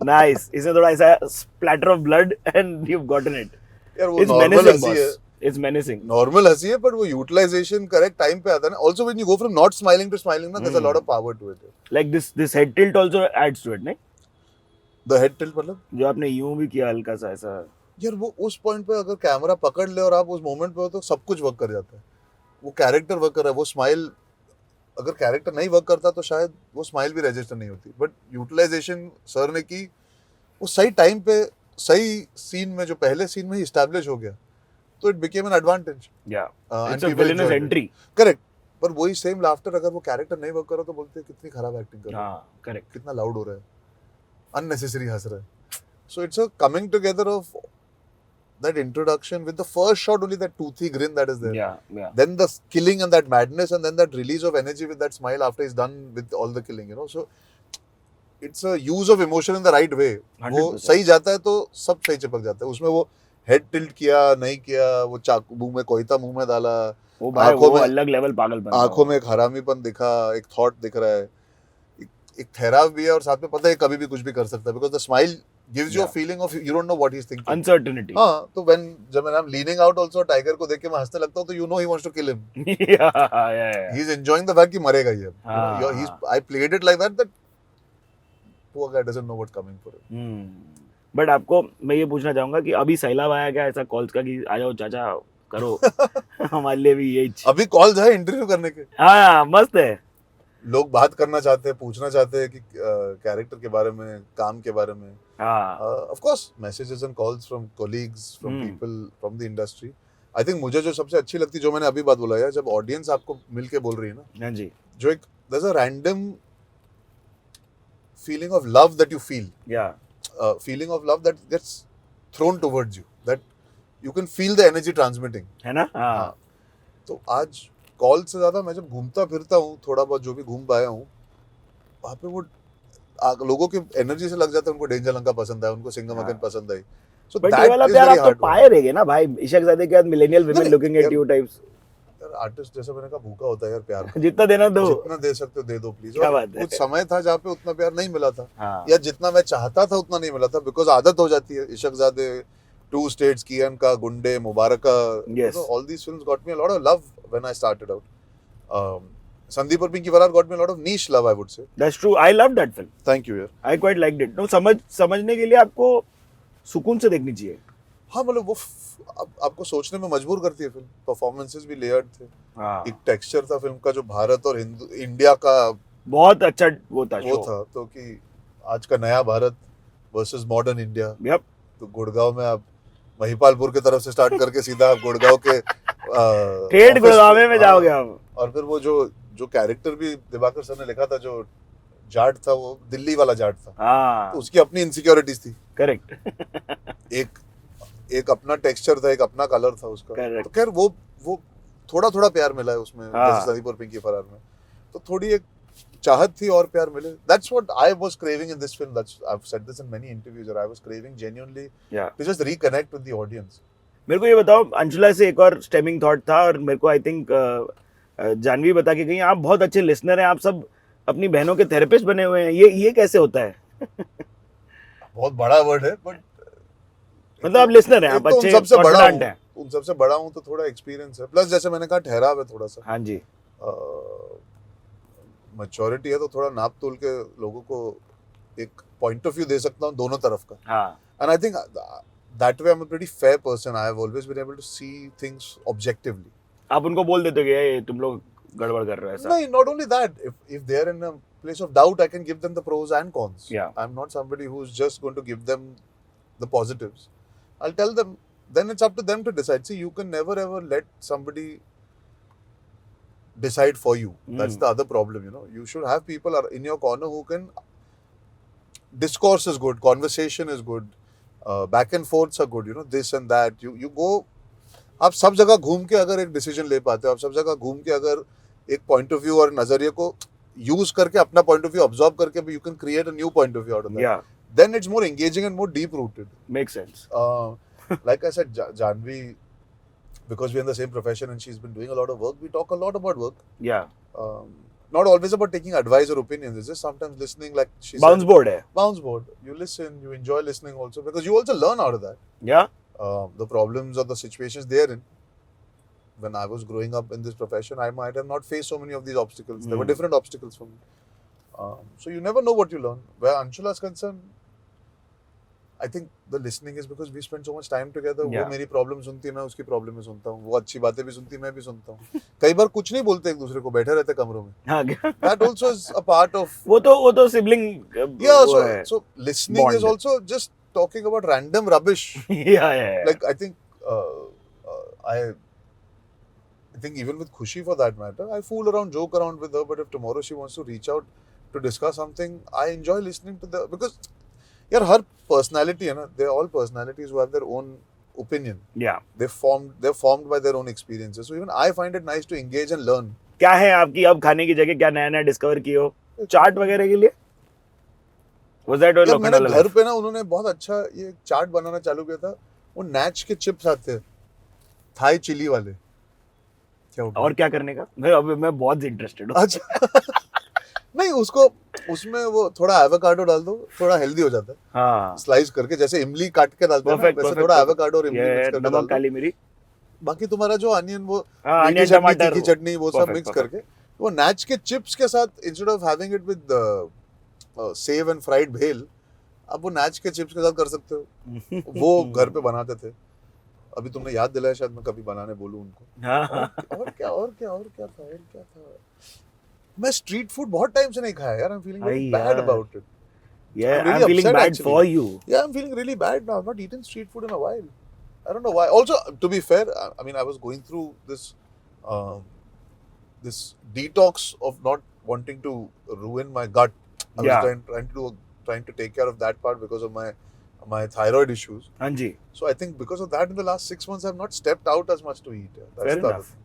B: नाइस इसमें थोड़ा ऐसा splatter of blood and you gotten it
A: यार वो
B: इट्स
A: नॉर्मल
B: मेनेसिंग
A: हंसी है
B: बॉस इट्स मेनेसिंग
A: नॉर्मल हंसी है पर वो यूटिलाइजेशन करेक्ट टाइम पे आता है ना also when you go from not smiling to smiling ना there a lot of power to it
B: like this head tilt also adds to it नहीं
A: द हेड टिल्ट मतलब
B: जो आपने यूं भी किया हल्का सा ऐसा
A: यार वो उस पॉइंट पे अगर कैमरा पकड़ ले और आप उस मोमेंट पे हो तो सब कुछ वर्क कर जाता है वो कैरेक्टर वर्क कर रहा है वो स्माइल अगर कैरेक्टर नहीं वर्क करता तो शायद वो स्माइल भी रजिस्टर नहीं होती बट यूटिलाइजेशन सर ने की वो सही टाइम पे सही सीन में जो पहले सीन में ही एस्टैब्लिश हो गया तो इट बिकेम एन एडवांटेज
B: या
A: and
B: it's a
A: people
B: villainous
A: enjoyed it.
B: Entry
A: correct पर वही सेम लाफ्टर अगर वो कैरेक्टर नहीं वर्क करो तो बोलते हैं कितनी खराब एक्टिंग कर रहा है
B: हाँ करेक्ट
A: कितना लाउड हो रहा है अननेसेसरी हंस रहा है so it's a coming together of that introduction with the first shot only that toothy grin that is there
B: या
A: then the killing and that madness and then that release of energy with that smile after he's done with all the killing you know so it's a use of emotion in the right way वो
B: 100%.
A: सही जाता है तो सब सही चिपक जाता है उसमें वो हेड टिल्ट किया नहीं किया वो चाकू मुंह में कोयता मुंह में डाला
B: वो भाई
A: आंखों
B: वो
A: में-
B: अलग लेवल पागलपन
A: आंखों में एक हरामीपन दिखा एक थॉट दिख रहा है एक ठहराव भी है और साथ में पता है कभी भी कुछ भी कर सकता है because the smile gives you a
B: Yeah.
A: Feeling of you don't know what he is thinking
B: uncertainty
A: हाँ तो व्हेन जब I am leaning out also tiger को देख के मैं हंसने लगता हूँ तो you know he wants to kill him
B: या
A: he is enjoying the fact कि मरेगा ही अब
B: हाँ,
A: ही
B: हाँ.
A: I played it like that poor guy doesn't know what coming for him
B: but आपको मैं ये पूछना चाहूंगा कि अभी सैलाब आया क्या ऐसा कॉल्स का कि आ जाओ चाचा करो हमारे लिए भी ये
A: अभी कॉल्स है इंटरव्यू करने के,
B: हाँ मस्त है
A: लोग बात करना चाहते हैं, पूछना चाहते हैं कि कैरेक्टर के बारे में, काम के बारे में.
B: हाँ
A: Of course, messages and calls from colleagues, from
B: Hmm.
A: people from the industry. I think मुझे जो सबसे अच्छी लगती, जो मैंने अभी बात बोला है, जब ऑडियंस आपको मिल के बोल रही है ना,
B: हाँ जी
A: जो एक there's a random feeling of love that you feel,
B: या
A: feeling of love that gets thrown towards you, that you can feel the energy transmitting.
B: है ना हाँ
A: हाँ. तो आज कॉल से ज्यादा मैं जब घूमता फिरता हूँ, थोड़ा बहुत जो भी घूम पाया हूँ, वहाँ पे वो लोगों की एनर्जी से लग जाता है. उनको डेंजर लंका पसंद आया, उनको सिंघम अगेन पसंद आई. So
B: बट
A: that
B: ये वाला
A: is
B: प्यार
A: very
B: आप तो
A: hard to
B: पाए रहेंगे ना भाई इशकजादे के बाद मिलेनियल विमेन
A: नहीं,
B: लुकिंग एट
A: यार-
B: यू टाइप्स
A: यार आर्टिस्ट जैसा मैंने कहा भूखा होता है यार प्यार का.
B: जितना देना दो
A: जितना दे सकते हो दे दो प्लीज.
B: क्या बात है।
A: कुछ समय था जहाँ पे उतना प्यार नहीं मिला था,
B: हाँ
A: या जितना मैं चाहता था उतना नहीं मिला था, बिकॉज आदत हो जाती है. इशकजादे, टू स्टेट्स, कियन का, Gunday, Mubarakan,
B: Yes.
A: All these films got me a lot of love when I started out. Sandeep और Pinky Faraar got me a lot of niche love, I would say.
B: That's true I love that film
A: thank you यार.
B: I quite liked it no समझने के लिए आपको सुकून से देखनी चाहिए
A: हाँ मतलब वो आपको सोचने में मजबूर करती है फिल्म. परफॉर्मेंसेस भी लेयर्ड थे,
B: हाँ
A: एक टेक्सचर था फिल्म का जो भारत और इंडिया का
B: बहुत अच्छा वो था
A: वो था. तो कि आज का नया Bharat versus modern India.
B: Yup
A: तो गुड़गांव में आप महिपालपुर की तरफ से स्टार्ट करके सीधा आप गुड़गांव के
B: ठेठ
A: office-
B: गुड़गांव में
A: हाँ,
B: जाओगे आप
A: और फिर वो जो कैरेक्टर भी दिवाकर सर ने लिखा था, जो जाट था, वो दिल्ली वाला जाट था.
B: हाँ
A: तो उसकी अपनी इनसिक्योरिटीज थी.
B: करेक्ट
A: एक अपना टेक्सचर था, एक अपना कलर था उसका.
B: Correct.
A: तो खैर वो थोड़ा थोड़ा प्यार मिला है उसमें,
B: हाँ.
A: जैसे संदीप और पिंकी फरार में. तो थोड़ी एक चाहत थी और प्यार मिले. That's what I was craving in this film. I've said this in many interviews that I was craving genuinely
B: या
A: to just reconnect with the audience.
B: मेरे को ये बताओ अंशुला से एक और स्टेमिंग थॉट था और मेरे को आई थिंक जानवी बता के गई आप बहुत अच्छे लिसनर हैं आप सब अपनी बहनों के थेरेपिस्ट बने हुए हैं ये कैसे होता है
A: बहुत बड़ा वर्ड है, बट
B: मतलब आप लिसनर हैं आप
A: एक तो
B: अच्छे
A: उन सबसे बड़ा
B: confident हैं
A: हूँ, उन सबसे बड़ा हूँ तो थोड़ा एक्सपीरियंस है. प्लस जैसे मैंने कहा ठहराव है थोड़ा सा,
B: हाँ जी
A: मैच्योरिटी है, तो थोड़ा नाप तोल के लोगों को एक पॉइंट ऑफ व्यू दे सकता हूँ दोनों तरफ का.
B: हाँ
A: And I think that way I'm a pretty fair person. I have always been able to see things objectively.
B: आप उनको बोल देते हो कि ये तुम लोग गड़बड़ कर रहे हो ऐसा
A: No, not only that. If they are in a place of doubt, I can give them the pros and cons.
B: Yeah.
A: I'm not somebody who's just going to give them the positives. I'll tell them. Then it's up to them to decide. See, you can never ever let somebody decide for you. That's the other problem. You should have people in your corner who can. Discourse is good. Conversation is good. Back and forths are good. This and that. You go. आप सब जगह घूम के अगर एक decision ले पाते हो, आप सब जगह घूम के अगर एक पॉइंट ऑफ व्यू और नजरिए को यूज करके अपना पॉइंट ऑफ व्यू ऑब्जॉर्व करके भी you can create a new point of view out of that.
B: या
A: then it's more engaging and more deep rooted.
B: Make sense
A: Like I said, Janvi, because we're in the same profession and she's been doing a lot of work, we talk a lot about work.
B: या
A: Not always about taking advice or opinions. It's just sometimes listening, like she
B: bounce
A: said.
B: Board है
A: Bounce board. You listen, you enjoy listening also, because you also learn out of that.
B: या
A: The problems or the situations they're in. When I was growing up in this profession, I might have not faced so many of these obstacles. There were different obstacles for me. So you never know what you learn. Where Anshula is concerned, I think the listening is because we spend so much time together.
B: Yeah.
A: वो मेरी problem सुनती है, मैं उसकी problem में सुनता हूँ. वो अच्छी बातें भी सुनती है, मैं भी सुनता हूँ. कई बार कुछ नहीं बोलते एक दूसरे को, बैठे रहते कमरों में.
B: हाँ
A: That also is a part of.
B: वो तो sibling
A: Yeah, so listening
B: Bond.
A: is also just talking about random rubbish.
B: या
A: Like I think I think even with Khushi for that matter, I fool around, joke around with her. But if tomorrow she wants to reach out to discuss something, I enjoy listening to the, because यार हर personality है ना, they're all personalities who have their own opinion.
B: या
A: They're formed by their own experiences. So even I find it nice to engage and learn.
B: क्या है आपकी अब खाने की जगह क्या नया नया डिस्कवर किए हो चाट वगैरह के लिए वाज दैट
A: यार मैंने
B: लोकल
A: घर पे ना उन्होंने बहुत अच्छा ये चाट बनाना चालू किया था. वो नैच के चिप्स आते हैं, थाई चिली वाले. क्या हो गया?
B: और क्या करने का मैं बहुत इंटरेस्टेड हूँ
A: अच्छा. नहीं, उसमें वो थोड़ा एवोकाडो डाल दो, थोड़ा हेल्दी हो जाता है.
B: हाँ
A: स्लाइस करके, जैसे इमली काट के डालते हैं ना,
B: Perfect,
A: वैसे
B: perfect,
A: थोड़ा
B: perfect.
A: एवोकाडो और इमली
B: ये
A: मिक्स करके डाल
B: नमक
A: दो.
B: काली मिरी
A: बाकी तुम्हारा जो अनियन, वो
B: हाँ
A: मीठी
B: अनियन
A: चटनी,
B: टमाटर
A: तीखी चटनी, वो सब
B: Perfect,
A: मिक्स
B: perfect.
A: करके वो नैच के चिप्स के साथ, instead of having it with save and fried भेल, आप वो नाच के चिप्स के साथ कर सकते हो, वो घर पे बनाते थे। अभी तुमने याद दिलाया, शायद मैं कभी बनाने बोलूं उनको। और क्या था। मैं स्ट्रीट फूड बहुत टाइम से नहीं खाया यार। I am feeling very bad about it.
B: Yeah,
A: I'm really
B: I'm feeling
A: upset,
B: bad
A: actually.
B: for you.
A: Yeah, I'm feeling really bad now. I've not eaten street food in a while. I don't know why. Also, to be fair, I mean, I was going through this detox of not wanting to ruin my gut. I was
B: Yeah.
A: trying to take care of that part because of my thyroid issues.
B: हाँ जी.
A: So I think because of that, in the last 6 months, I've not stepped out as much to eat. Yeah. That's
B: Fair
A: the
B: enough.
A: other thing.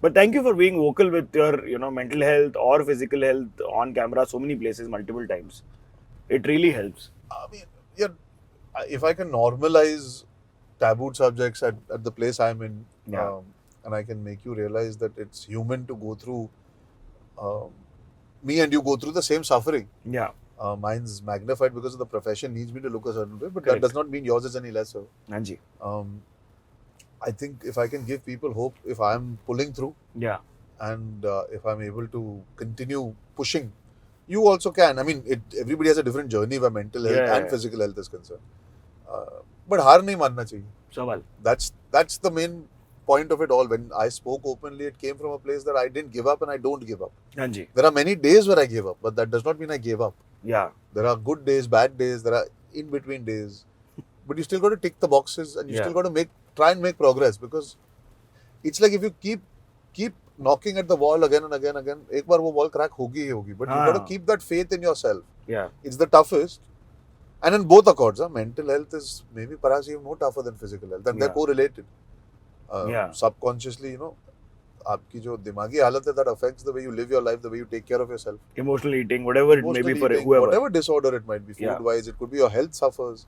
B: But thank you for being vocal with your mental health or physical health on camera so many places multiple times. It really helps.
A: I mean, yeah, if I can normalize tabooed subjects at the place I'm in,
B: Yeah.
A: and I can make you realize that it's human to go through, me and you go through the same suffering.
B: Yeah.
A: Mine's magnified because of the profession needs me to look a certain way, but
B: Correct.
A: that does not mean yours is any lesser.
B: हाँ जी.
A: I think if I can give people hope, if I'm pulling through,
B: Yeah.
A: and if I'm able to continue pushing, you also can. I mean, everybody has a different journey where mental health and physical health is concerned. But हार नहीं मानना चाहिए.
B: सवाल.
A: That's the main point of it all. When I spoke openly, it came from a place that I didn't give up and I don't give up.
B: हाँ जी.
A: There are many days where I give up, but that does not mean I gave up.
B: Yeah.
A: There are good days, bad days, there are in between days. But you still got to tick the boxes and you still got to try and make progress, because it's like if you keep knocking at the wall again and again, एक बार वो wall crack होगी ही होगी. But you got to keep that faith in yourself.
B: Yeah.
A: It's the toughest. And in both accords, mental health is maybe perhaps even more tougher than physical health. And they're correlated. Subconsciously, आपकी जो दिमागी हालत है, that affects the way you live your life, the way you take care of yourself.
B: Emotional eating, whatever it may be for whoever.
A: Whatever disorder it might be, food-wise, it could be your health suffers.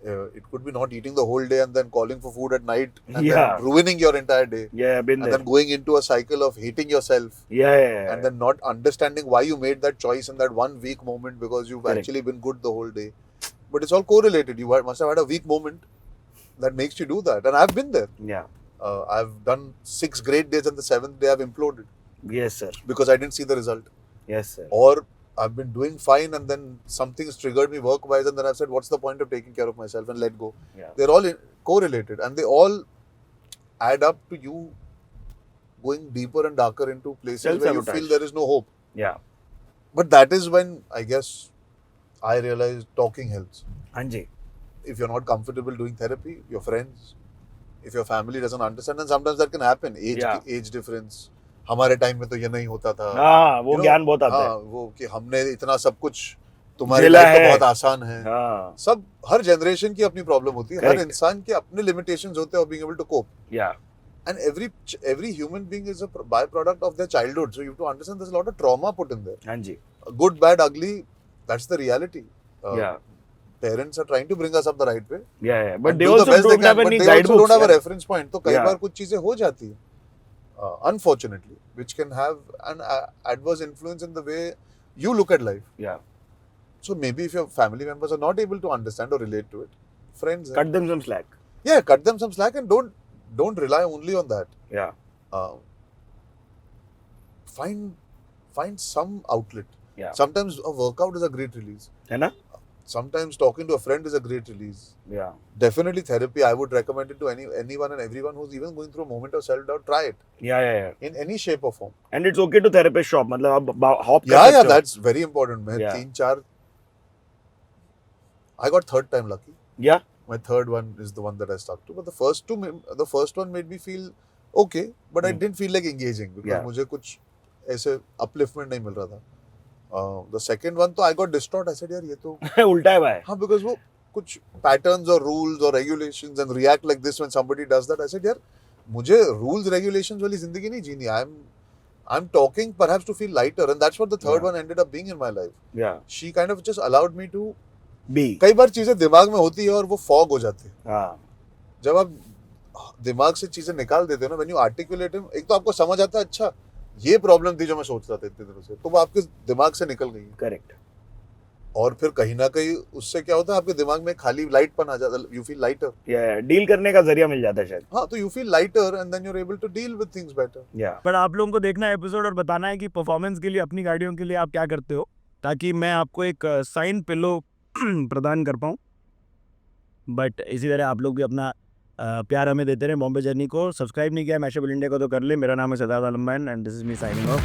A: It could be not eating the whole day and then calling for food at night and then ruining your entire day.
B: Yeah, I've been there.
A: And then going into a cycle of hating yourself.
B: Yeah.
A: And then not understanding why you made that choice in that one weak moment, because you've actually been good the whole day. But it's all correlated. You must have had a weak moment that makes you do that. And I've been there.
B: Yeah.
A: I've done 6 great days and the 7th day I've imploded.
B: Yes, sir.
A: Because I didn't see the result.
B: Yes, sir.
A: Or I've been doing fine and then something's triggered me work-wise and then I've said, what's the point of taking care of myself, and let go.
B: Yeah.
A: They're all correlated and they all add up to you going deeper and darker into places where you feel there is no hope.
B: Yeah.
A: But that is when, I guess, I realized talking helps.
B: Anji.
A: If you're not comfortable doing therapy, your friends, if your family doesn't understand, and sometimes that can happen. Age difference. हमारे time में तो ये नहीं होता था.
B: हाँ, वो ज्ञान बहुत आता है.
A: वो कि हमने इतना सब कुछ, तुम्हारी लाइफ तो बहुत आसान है.
B: हाँ.
A: सब हर जनरेशन की अपनी प्रॉब्लम होती है. हर इंसान के अपने लिमिटेशंस होते हैं of being able to cope.
B: Yeah.
A: And every human being is a byproduct of their childhood. So you have to understand there's a lot of trauma put in there.
B: Anji.
A: Good, bad, ugly. That's the reality.
B: Yeah.
A: Parents are trying to bring us up the right way.
B: Yeah. But they also don't have any guidebooks.
A: They also don't have a reference point. तो कई बार कुछ चीजें हो जाती हैं. Unfortunately, which can have an adverse influence in the way you look at life.
B: Yeah.
A: So maybe if your family members are not able to understand or relate to it, friends,
B: cut them some slack.
A: Yeah, cut them some slack and don't rely only on that.
B: Yeah.
A: Find some outlet.
B: Yeah.
A: Sometimes a workout is a great release.
B: है ना?
A: Sometimes talking to a friend is a great release.
B: Yeah.
A: Definitely therapy. I would recommend it to anyone and everyone who's even going through a moment of self-doubt. Try it.
B: Yeah.
A: In any shape or form.
B: And it's okay to therapist shop. मतलब आप hop कर
A: सकते हो.
B: हो.
A: That's very important. मैं 3-4. I got third time lucky.
B: Yeah.
A: My third one is the one that I stuck to. But the first one made me feel okay, but I didn't feel like engaging because मुझे कुछ ऐसे upliftment नहीं मिल रहा था. The second one, तो I got distraught. I said, यार ये तो
B: उल्टा है भाई.
A: हाँ, because वो कुछ patterns or rules or regulations and react like this when somebody does that. I said, यार मुझे rules regulations वाली जिंदगी नहीं जीनी. I'm talking perhaps to feel lighter, and that's what the third one ended up being in my life.
B: Yeah.
A: She kind of just allowed me to
B: be.
A: कई बार चीजें दिमाग में होती है और वो fog हो जाती है.
B: हाँ.
A: जब आप दिमाग से चीजें निकाल देते हो ना, when you articulate them, एक तो आपको समझ आता है, अच्छा ये प्रॉब्लम थी जो मैं सोच रहा था इतने दिनों से, तो वो आपके दिमाग से निकल गई.
B: करेक्ट.
A: और फिर कहीं ना कहीं उससे क्या होता है, आपके दिमाग में खाली लाइटपन आ जाता है. You feel lighter.
B: डील करने का जरिया मिल जाता है शायद.
A: हाँ, तो you feel lighter and then you are able to deal with things better.
D: पर आप लोगों को देखना है एपिसोड और बताना है कि परफॉर्मेंस के लिए अपनी गाड़ियों के लिए आप क्या करते हो, ताकि मैं आपको एक साइन पिलो प्रदान कर पाऊँ। बट इसी तरह आप लोग भी अपना प्यार हमें देते रहे। बॉम्बे जर्नी को सब्सक्राइब नहीं किया मैशेबल इंडिया को तो कर ले। मेरा नाम है Sadad Alam and this is me signing of.